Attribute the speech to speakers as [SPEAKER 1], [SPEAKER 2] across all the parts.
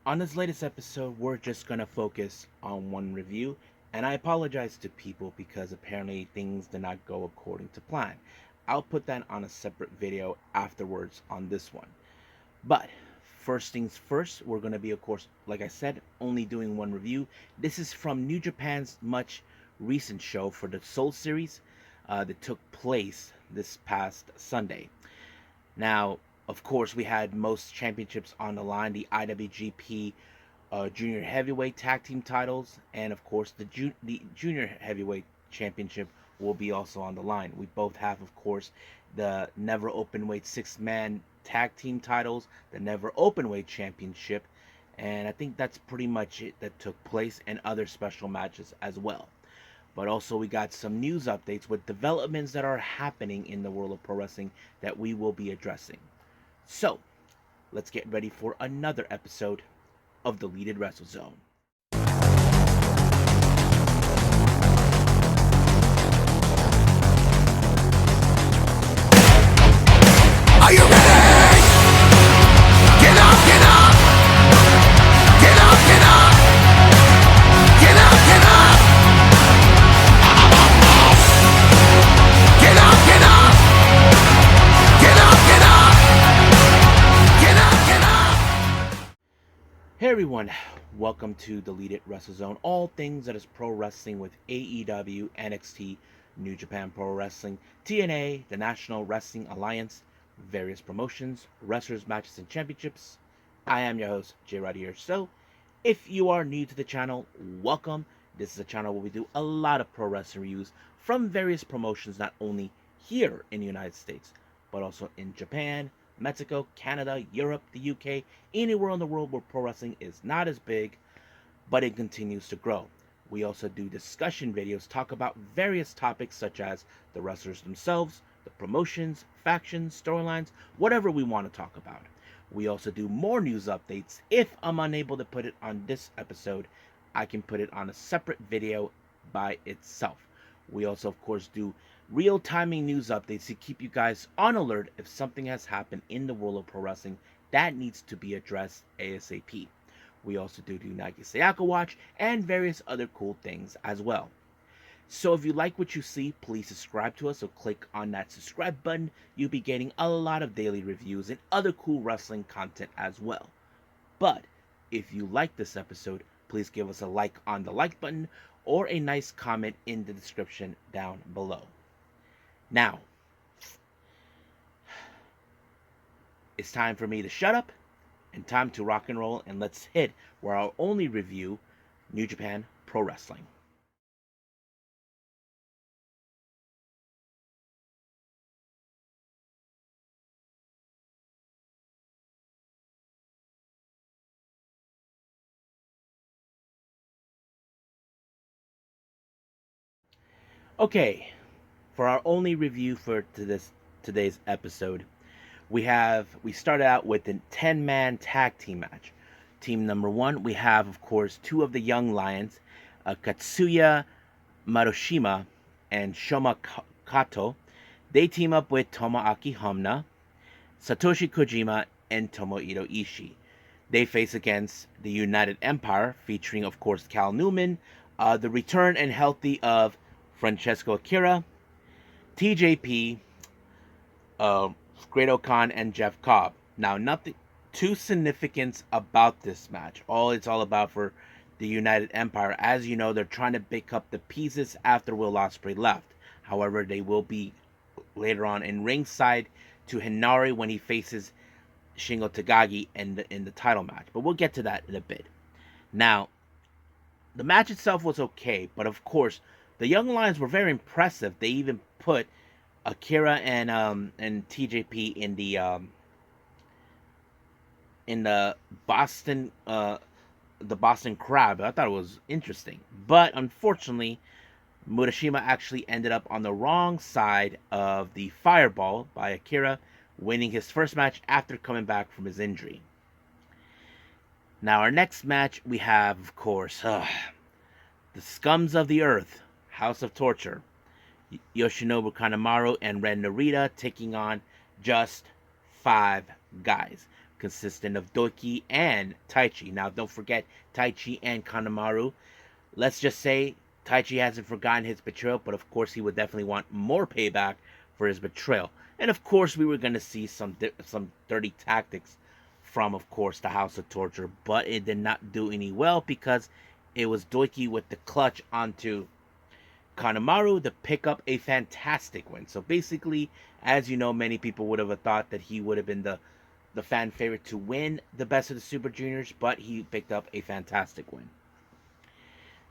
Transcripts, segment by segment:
[SPEAKER 1] On this latest episode, we're just going to focus on one review, and I apologize to people because apparently things did not go according to plan. I'll put that on a separate video afterwards on this one. But first things first, we're going to be, of course, like I said, only doing one review. This is from New Japan's much recent show for the Soul series that took place this past Sunday. Now, of course, we had most championships on the line, the IWGP Junior Heavyweight Tag Team titles, and of course, the Junior Heavyweight Championship will be also on the line. We both have, of course, the Never Openweight Six-Man Tag Team titles, the Never Openweight Championship, and I think that's pretty much it that took place, and other special matches as well. But also we got some news updates with developments that are happening in the world of pro wrestling that we will be addressing. So, let's get ready for another episode of Deleted Wrestle Zone.
[SPEAKER 2] Are you ready? Get up, get up! Get up, get up! Get up, get up! Get up, get up! Get up, get up! Get up, get up!
[SPEAKER 1] Hey everyone, welcome to Deleted Wrestle Zone. All things that is pro wrestling with AEW, NXT, New Japan Pro Wrestling, TNA, the National Wrestling Alliance, various promotions, wrestlers, matches, and championships. I am your host, J Rod here. So, if you are new to the channel, welcome. This is a channel where we do a lot of pro wrestling reviews from various promotions, not only here in the United States, but also in Japan, Mexico, Canada, Europe, the UK, anywhere in the world where pro wrestling is not as big, but it continues to grow. We also do discussion videos, talk about various topics such as the wrestlers themselves, the promotions, factions, storylines, whatever we want to talk about. We also do more news updates. If I'm unable to put it on this episode, I can put it on a separate video by itself. We also, of course, do real-timing news updates to keep you guys on alert if something has happened in the world of pro wrestling that needs to be addressed ASAP. We also do Nike Sayaka Watch and various other cool things as well. So if you like what you see, please subscribe to us. So click on that subscribe button. You'll be getting a lot of daily reviews and other cool wrestling content as well. But if you like this episode, please give us a like on the like button or a nice comment in the description down below. Now, it's time for me to shut up and time to rock and roll, and let's hit where I'll only review New Japan Pro Wrestling. Okay, for our only review for today's episode, we started out with a 10-man tag team match. Team number one, we have, of course, two of the young lions, Katsuya Marushima and Shoma Kato. They team up with Tomoaki Honma, Satoshi Kojima, and Tomohiro Ishii. They face against the United Empire, featuring, of course, Cal Newman, the return and healthy of Francesco Akira, TJP, Great Khan, and Jeff Cobb. Now, nothing too significant about this match. It's all about for the United Empire. As you know, they're trying to pick up the pieces after Will Ospreay left. However, they will be later on in ringside to Hinari when he faces Shingo Takagi in the title match. But we'll get to that in a bit. Now, the match itself was okay, but of course, the Young Lions were very impressive. They even put Akira and TJP in the Boston Crab. I thought it was interesting, but unfortunately, Murashima actually ended up on the wrong side of the fireball by Akira, winning his first match after coming back from his injury. Now, our next match, we have, of course, the Scums of the Earth, House of Torture, Yoshinobu Kanemaru and Ren Narita taking on just 5 guys. consistent of Doki and Taichi. Now, don't forget Taichi and Kanemaru. Let's just say Taichi hasn't forgotten his betrayal, but of course he would definitely want more payback for his betrayal. And of course we were going to see some dirty tactics from, of course, the House of Torture, but it did not do any well because it was Doiki with the clutch onto Kanemaru to pick up a fantastic win. So basically, as you know, many people would have thought that he would have been the fan favorite to win the Best of the Super Juniors, but he picked up a fantastic win.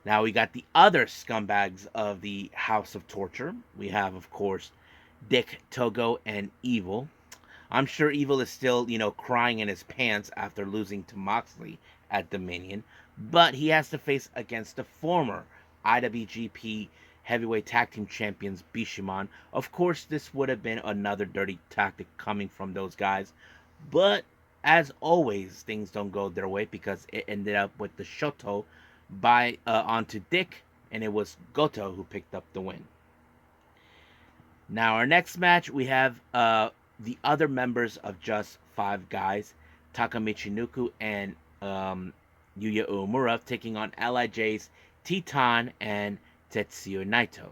[SPEAKER 1] Now we got the other scumbags of the House of Torture. We have, of course, Dick, Togo, and Evil. I'm sure Evil is still, crying in his pants after losing to Moxley at Dominion, but he has to face against the former IWGP Heavyweight Tag Team Champions Bishamon. Of course, this would have been another dirty tactic coming from those guys, but as always, things don't go their way because it ended up with the Shoto onto Dick, and it was Goto who picked up the win. Now, our next match, we have the other members of Just Five Guys, Taka Michinoku and Yuya Uemura, taking on LIJ's Titan and Tetsuya Naito.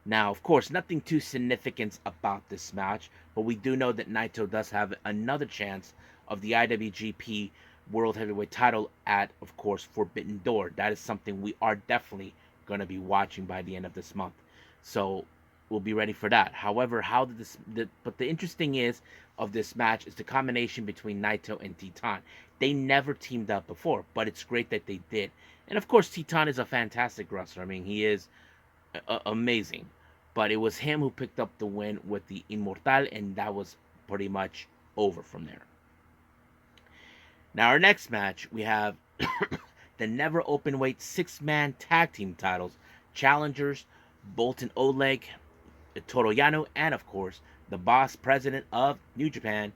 [SPEAKER 1] Now, of course, nothing too significant about this match, but we do know that Naito does have another chance of the IWGP World Heavyweight title at, of course, Forbidden Door. That is something we are definitely going to be watching by the end of this month. So we'll be ready for that. However, but the interesting is of this match is the combination between Naito and Titan. They never teamed up before, but it's great that they did. And of course, Titan is a fantastic wrestler. I mean, he is amazing. But it was him who picked up the win with the Immortal, and that was pretty much over from there. Now, our next match, we have the never openweight 6-man tag team titles. Challengers, Boltin Oleg, Toru Yano, and of course, the boss president of New Japan,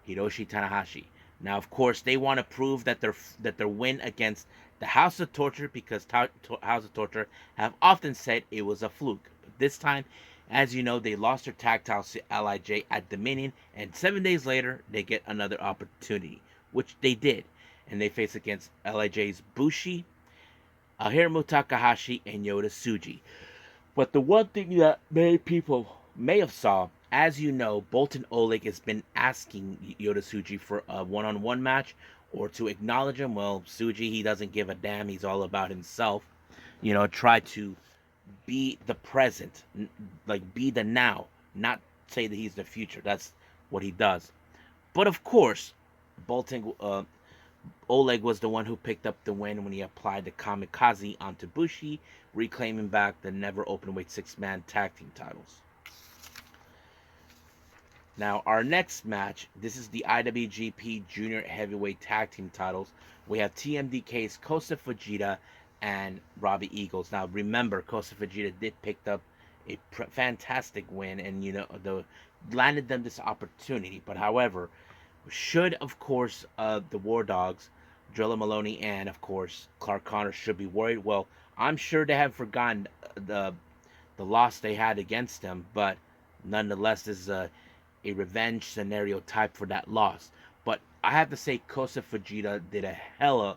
[SPEAKER 1] Hiroshi Tanahashi. Now, of course, they want to prove that their win against the House of Torture, because House of Torture have often said it was a fluke. But this time, as you know, they lost their tag titles to LIJ at Dominion, and 7 days later, they get another opportunity, which they did. And they face against LIJ's Bushi, Hiromu Takahashi, and Yota Tsuji. But the one thing that many people may have saw, as you know, Boltin Oleg has been asking Yota Tsuji for a one-on-one match or to acknowledge him. Well, Tsuji, he doesn't give a damn. He's all about himself. Try to be the present, like be the now, not say that he's the future. That's what he does. But of course, Boltin Oleg was the one who picked up the win when he applied the Kamikaze onto Bushi, reclaiming back the never openweight 6-man tag team titles. Now, our next match, this is the IWGP Junior Heavyweight Tag Team titles. We have TMDK's Kosa Fujita and Robbie Eagles. Now, remember, Kosa Fujita did pick up a fantastic win and, landed them this opportunity. But, however, should, of course, the War Dogs, Drilla Maloney, and, of course, Clark Connors should be worried. Well, I'm sure they have forgotten the loss they had against them, but nonetheless, this is a revenge scenario type for that loss. But I have to say, Kosa Fujita did a hella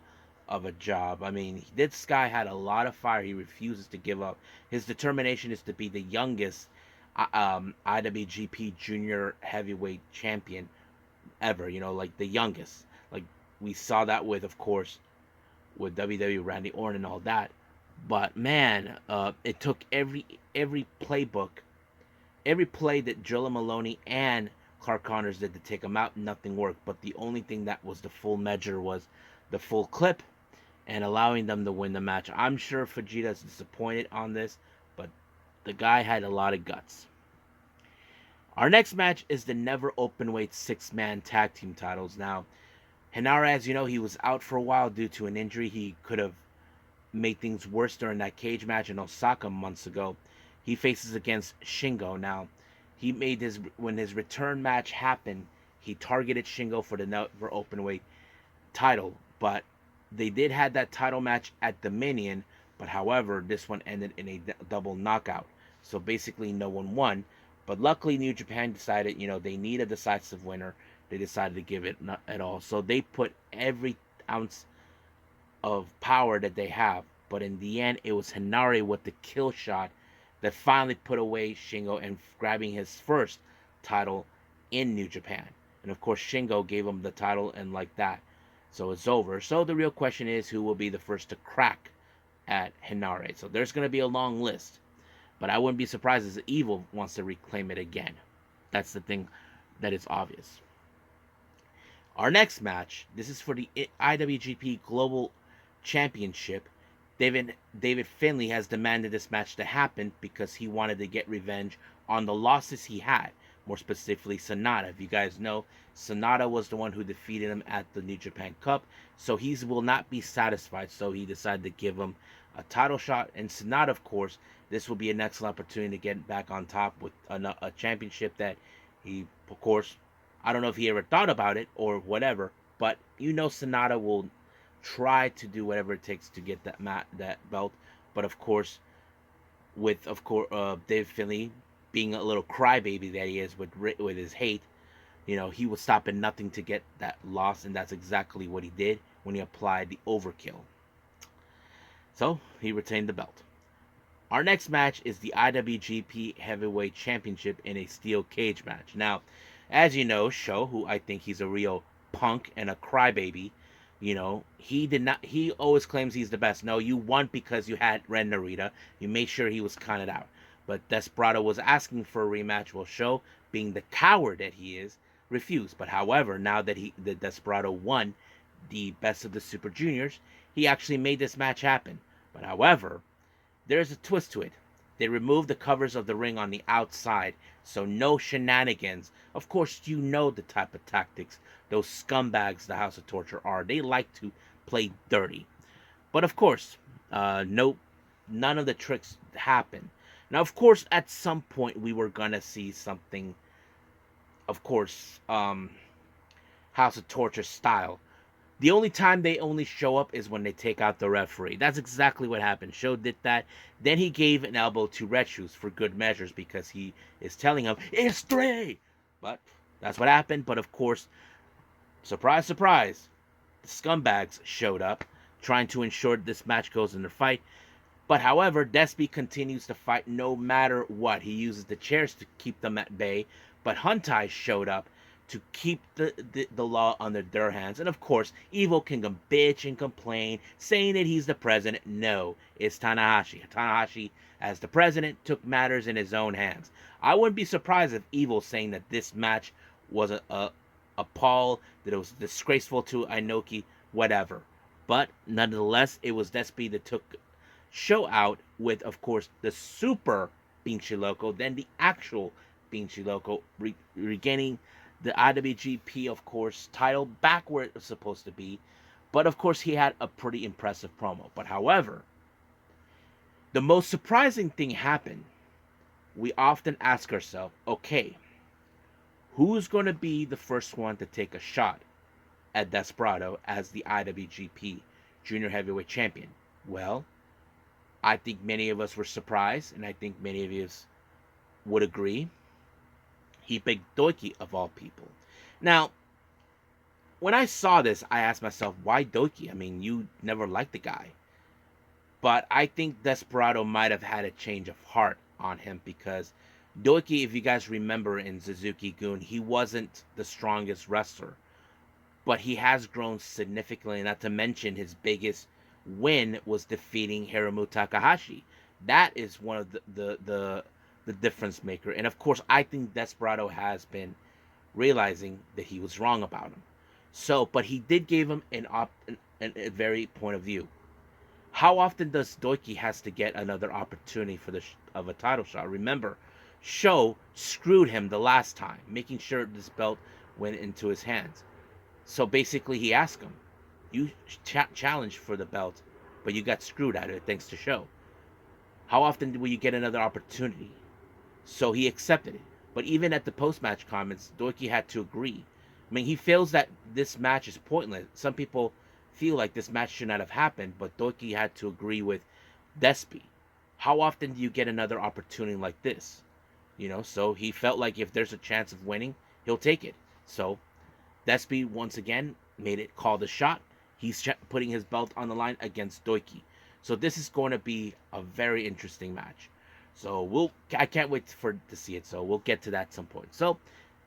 [SPEAKER 1] of a job. I mean, this guy had a lot of fire. He refuses to give up. His determination is to be the youngest IWGP Junior Heavyweight Champion ever, like the youngest. Like we saw that with, of course, with WWE Randy Orton and all that. But man, it took every playbook, every play that Drilla Maloney and Clark Connors did to take him out. Nothing worked. But the only thing that was the full measure was the full clip and allowing them to win the match. I'm sure Fujita's disappointed on this, but the guy had a lot of guts. Our next match is the never openweight 6-man tag team titles. Now, Henara, as you know, he was out for a while due to an injury. He could have made things worse during that cage match in Osaka months ago. He faces against Shingo. Now, when his return match happened, he targeted Shingo for the never openweight title, but they did have that title match at Dominion, but however, this one ended in a double knockout. So basically, no one won. But luckily, New Japan decided, they need a decisive winner. they decided to give it not at all. So they put every ounce of power that they have. But in the end, it was Hinari with the kill shot that finally put away Shingo and grabbing his first title in New Japan. And of course, Shingo gave him the title, and like that. So it's over. So the real question is, who will be the first to crack at Hinari? So there's going to be a long list. But I wouldn't be surprised if Evil wants to reclaim it again. That's the thing that is obvious. Our next match, this is for the IWGP Global Championship. David Finlay has demanded this match to happen because he wanted to get revenge on the losses he had. More specifically, Sonata. If you guys know, Sonata was the one who defeated him at the New Japan Cup. So he will not be satisfied. So he decided to give him a title shot. And Sonata, of course, this will be an excellent opportunity to get back on top with a championship that he, of course, I don't know if he ever thought about it or whatever. But you know, Sonata will try to do whatever it takes to get that belt. But of course, with Dave Finlay being a little crybaby that he is with his hate, you know, he was stopping nothing to get that loss, and that's exactly what he did when he applied the overkill. So he retained the belt. Our next match is the IWGP Heavyweight Championship in a steel cage match. Now, as you know, Sho, who I think he's a real punk and a crybaby, you know, he always claims he's the best. No, you won because you had Ren Narita. You made sure he was counted out. But Desperado was asking for a rematch. Well, Sho, being the coward that he is, refused. But however, now that the Desperado won the Best of the Super Juniors, he actually made this match happen. But however, there's a twist to it. They removed the covers of the ring on the outside, so no shenanigans. Of course, you know the type of tactics those scumbags the House of Torture are. They like to play dirty. But of course, none of the tricks happen. Now, of course, at some point we were gonna see something, of course, House of Torture style. The only time they only show up is when they take out the referee. That's exactly what happened. Sho did that. Then he gave an elbow to Red Shoes for good measures because he is telling him, it's 3! But that's what happened. But of course, surprise, surprise, the scumbags showed up, trying to ensure this match goes into fight. But however, Despy continues to fight no matter what. He uses the chairs to keep them at bay. But Huntai showed up to keep the law under their hands. And of course, Evil can bitch and complain, saying that he's the president. No, it's Tanahashi. Tanahashi, as the president, took matters in his own hands. I wouldn't be surprised if Evil saying that this match was a Paul, that it was disgraceful to Inoki, whatever. But nonetheless, it was Despy that took Sho out with, of course, the super Binchi Loco, then the actual Binchi Loco, regaining the IWGP, of course, title back where it was supposed to be. But of course, he had a pretty impressive promo. But however, the most surprising thing happened. We often ask ourselves, okay, who's going to be the first one to take a shot at Desperado as the IWGP Junior Heavyweight Champion? Well, I think many of us were surprised, and I think many of us would agree. He picked Doiki of all people. Now, when I saw this, I asked myself, why Doiki? I mean, you never liked the guy. But I think Desperado might have had a change of heart on him because Doiki, if you guys remember in Suzuki-gun, he wasn't the strongest wrestler. But he has grown significantly, not to mention his biggest win was defeating Hiromu Takahashi. That is one of the difference maker. And of course, I think Desperado has been realizing that he was wrong about him. So, but he did give him a very point of view. How often does Doiki has to get another opportunity for of a title shot? Remember, Sho screwed him the last time, making sure this belt went into his hands. So basically, he asked him, "You challenged for the belt, but you got screwed out of it thanks to Sho. How often will you get another opportunity?" So he accepted it. But even at the post-match comments, Doiki had to agree. I mean, he feels that this match is pointless. Some people feel like this match should not have happened, but Doiki had to agree with Despy. How often do you get another opportunity like this? You know, so he felt like if there's a chance of winning, he'll take it. So Despy once again called the shot. He's putting his belt on the line against Doiki. So this is going to be a very interesting match. So I can't wait to see it. So we'll get to that at some point. So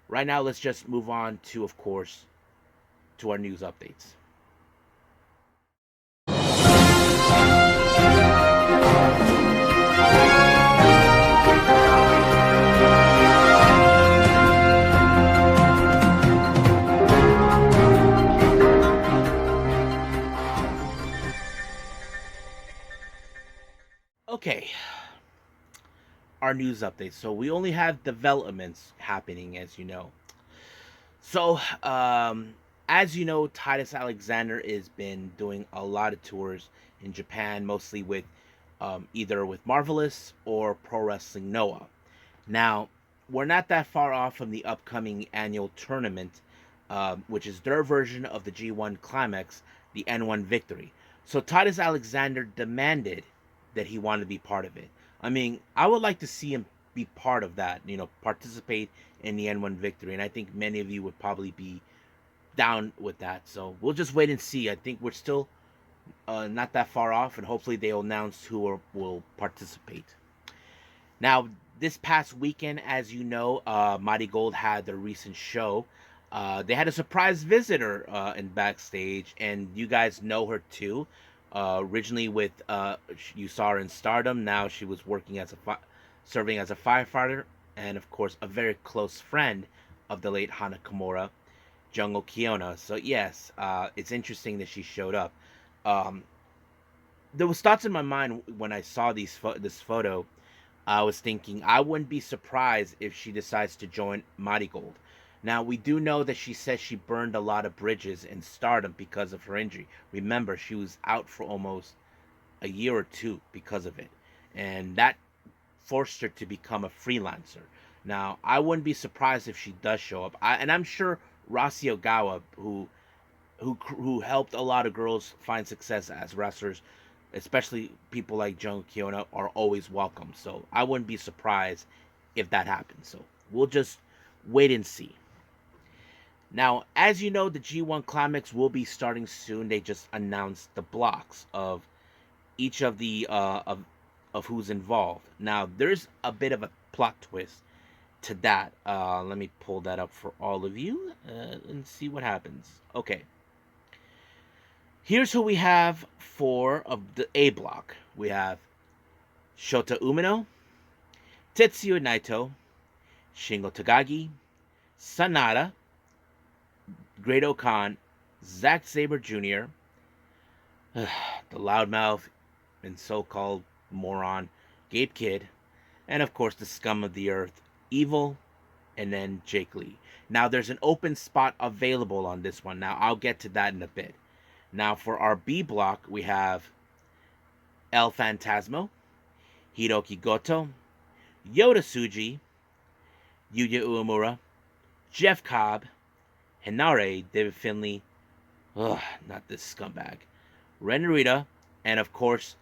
[SPEAKER 1] right now, let's just move on to, of course, to our news updates. Okay, our news updates. So we only have developments happening, as you know. So, as you know, Titus Alexander has been doing a lot of tours in Japan, mostly with either with Marvelous or Pro Wrestling Noah. Now, we're not that far off from the upcoming annual tournament, which is their version of the G1 Climax, the N1 Victory. So Titus Alexander demanded that he wanted to be part of it. I mean, I would like to see him be part of that, participate in the N1 Victory. And I think many of you would probably be down with that. So we'll just wait and see. I think we're still not that far off, and hopefully they'll announce who will participate. Now, this past weekend, as you know, Mighty Gold had their recent show. They had a surprise visitor in backstage, and you guys know her too. Originally with you saw her in Stardom. Now she was working as serving as a firefighter, and of course a very close friend of the late Hana Kimura, Jungle Kyona. So yes, it's interesting that she showed up. There was thoughts in my mind when I saw this photo. I was thinking I wouldn't be surprised if she decides to join Mighty Gold. Now, we do know that she says she burned a lot of bridges in Stardom because of her injury. Remember, she was out for almost a year or two because of it. And that forced her to become a freelancer. Now, I wouldn't be surprised if she does show up. And I'm sure Rasi Ogawa, who helped a lot of girls find success as wrestlers, especially people like Jungle Kyona, are always welcome. So I wouldn't be surprised if that happens. So we'll just wait and see. Now, as you know, the G1 Climax will be starting soon. They just announced the blocks of each of the of who's involved. Now, there's a bit of a plot twist to that. Let me pull that up for all of you and see what happens. Okay. Here's who we have for of the A block. We have Shota Umino, Tetsuya Naito, Shingo Takagi, Sanada, Great Okan, Zack Sabre Jr., the loudmouth and so-called moron, Gabe Kidd, and of course the scum of the earth, Evil, and then Jake Lee. Now there's an open spot available on this one. Now I'll get to that in a bit. Now for our B block, we have El Phantasmo, Hiroki Goto, Yota Tsuji, Yuya Uemura, Jeff Cobb, Hinare, David Finlay, not this scumbag, Ren Narita, and of course,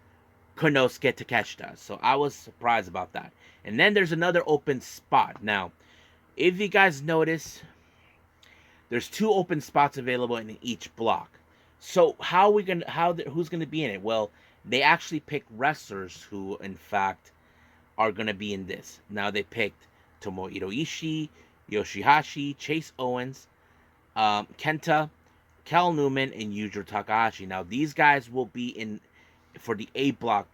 [SPEAKER 1] Konosuke Takeshita. So I was surprised about that. And then there's another open spot. Now, if you guys notice, there's 2 open spots available in each block. So who's gonna be in it? Well, they actually picked wrestlers who, in fact, are gonna be in this. Now they picked Tomohiro Ishii, Yoshihashi, Chase Owens, Kenta, Cal Newman, and Yujiro Takahashi. Now these guys will be in for the A block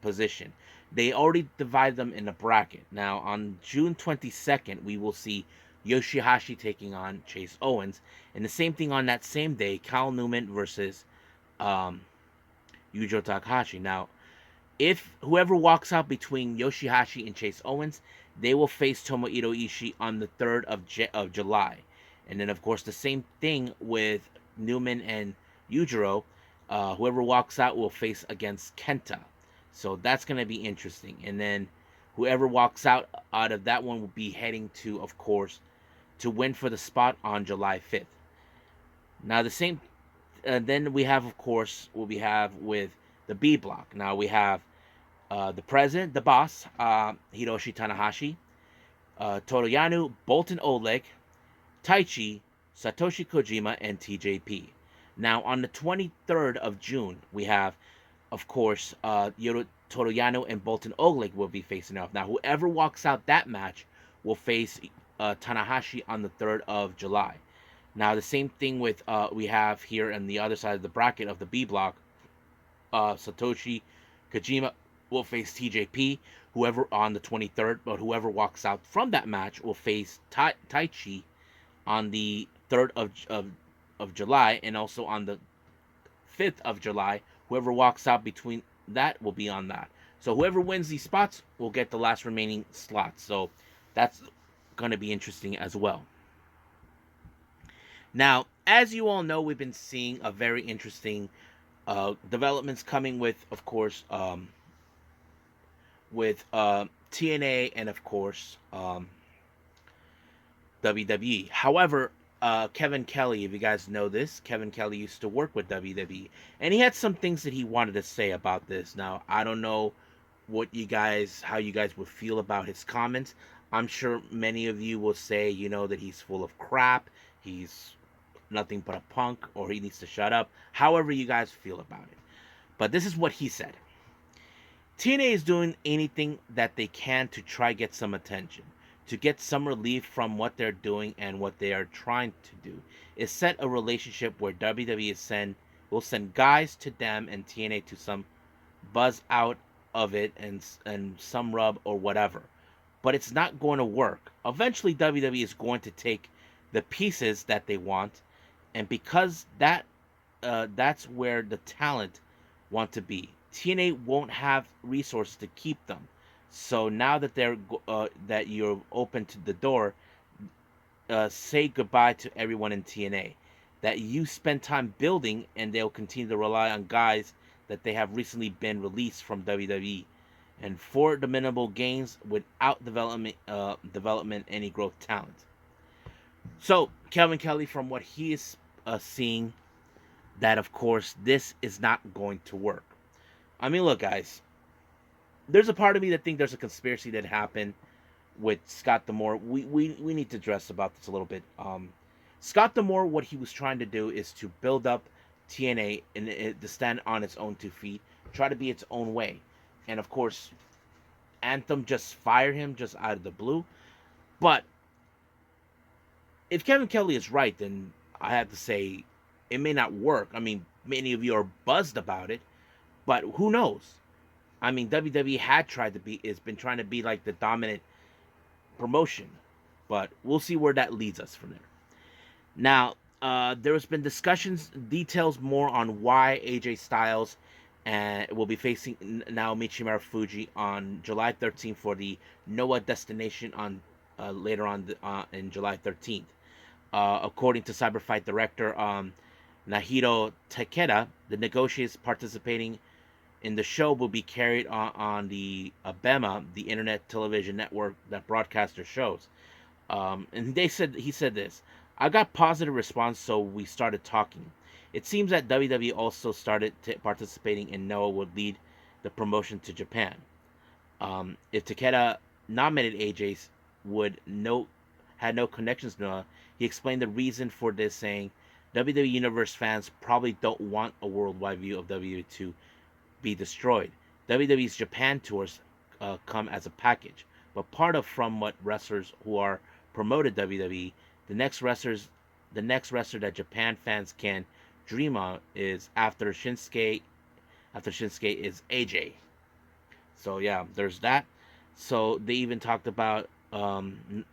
[SPEAKER 1] position. They already divide them in a bracket. Now on June 22nd, we will see Yoshihashi taking on Chase Owens, and the same thing on that same day, Cal Newman versus Yujiro Takahashi. Now, if whoever walks out between Yoshihashi and Chase Owens, they will face Tomohiro Ishii on the 3rd of July. And then, of course, the same thing with Newman and Yujiro. Whoever walks out will face against Kenta. So that's going to be interesting. And then whoever walks out of that one will be heading to, of course, to win for the spot on July 5th. Now, the same... then we have, of course, what we have with the B block. Now, we have the president, the boss, Hiroshi Tanahashi, Toroyanu, Bolton Oleg, Taichi, Satoshi Kojima, and TJP. Now, on the 23rd of June, we have, of course, Yoro Toroyano and Bolton Oleg will be facing off. Now, whoever walks out that match will face Tanahashi on the 3rd of July. Now, the same thing with we have here on the other side of the bracket of the B block. Satoshi Kojima will face TJP, whoever on the 23rd, but whoever walks out from that match will face Taichi on the 3rd of July, and also on the 5th of July. Whoever walks out between that will be on that. So whoever wins these spots will get the last remaining slots. So that's going to be interesting as well. Now, as you all know, we've been seeing a very interesting developments coming with, of course, with TNA and, of course, WWE. However, Kevin Kelly, if you guys know this, Kevin Kelly used to work with WWE, and he had some things that he wanted to say about this. Now, I don't know how you guys would feel about his comments. I'm sure many of you will say, that he's full of crap, he's nothing but a punk, or he needs to shut up. However you guys feel about it. But this is what he said. TNA is doing anything that they can to try get some attention, to get some relief from what they're doing and what they are trying to do. Is set a relationship where WWE will send guys to them and TNA to some buzz out of it and some rub or whatever. But it's not going to work. Eventually WWE is going to take the pieces that they want, and because that's where the talent want to be. TNA won't have resources to keep them. So now that that you're open to the door, say goodbye to everyone in TNA that you spend time building, and they'll continue to rely on guys that they have recently been released from WWE, and for the minimal gains without development any growth talent. So Kevin Kelly, from what he is seeing, that of course this is not going to work. I mean, look, guys, there's a part of me that think there's a conspiracy that happened with Scott D'Amore. We need to address about this a little bit. Scott D'Amore, what he was trying to do is to build up TNA and to stand on its own 2 feet, try to be its own way. And of course, Anthem just fired him just out of the blue. But if Kevin Kelly is right, then I have to say it may not work. I mean, many of you are buzzed about it, but who knows? I mean, WWE has been trying to be like the dominant promotion, but we'll see where that leads us from there. Now, there has been details more on why AJ Styles will be facing Naomichi Marifuji on July 13th for the Noah Destination on later on in July 13th. According to Cyberfight director Nahiro Takeda, the negotiators participating in the show will be carried on the ABEMA, the internet television network that broadcasts their shows. And he said this: I got positive response, so we started talking. It seems that WWE also started participating, and Noah would lead the promotion to Japan. If Takeda nominated AJ's had no connections to Noah, he explained the reason for this, saying WWE Universe fans probably don't want a worldwide view of WWE to be destroyed. WWE's Japan tours come as a package, but part of from what wrestlers who are promoted WWE, the next wrestler that Japan fans can dream of is after Shinsuke is AJ. So yeah, there's that. So they even talked about the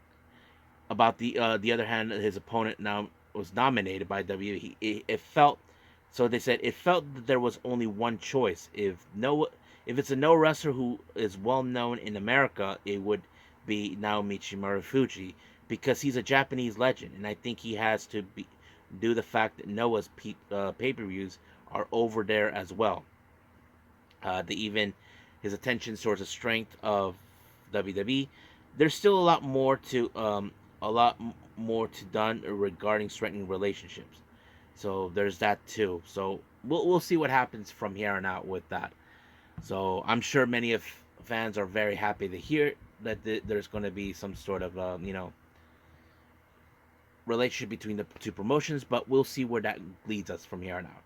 [SPEAKER 1] other hand, his opponent now was nominated by WWE. It felt, so they said it felt that there was only one choice. If it's a no wrestler who is well known in America, it would be Naomichi Marifuji, because he's a Japanese legend, and I think he has to do the fact that Noah's pay-per-views are over there as well. His attention towards the strength of WWE. There's still a lot more to done regarding strengthening relationships. So there's that too. So we'll see what happens from here on out with that. So I'm sure many of fans are very happy to hear that there's going to be some sort of relationship between the two promotions, but we'll see where that leads us from here on out.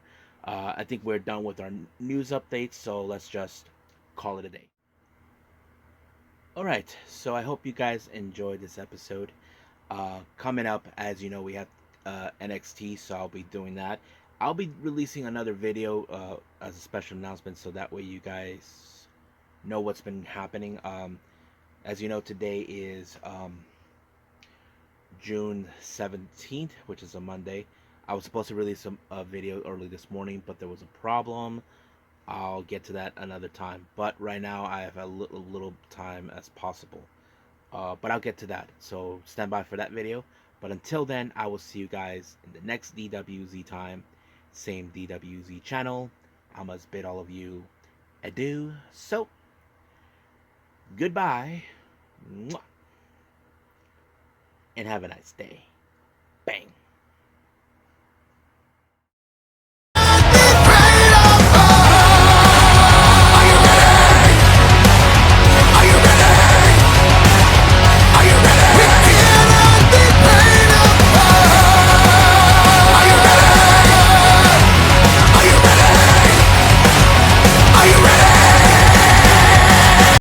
[SPEAKER 1] I think we're done with our news updates, so let's just call it a day. Alright, so I hope you guys enjoyed this episode. Coming up, as you know, we have NXT, so I'll be doing that. I'll be releasing another video as a special announcement, so that way you guys know what's been happening. As you know, today is June 17th, which is a Monday. I was supposed to release a video early this morning, but there was a problem. I'll get to that another time. But right now, I have a little time as possible. But I'll get to that. So stand by for that video. But until then, I will see you guys in the next DWZ time. Same DWZ channel. I must bid all of you adieu. So, goodbye. Mwah. And have a nice day. Bang.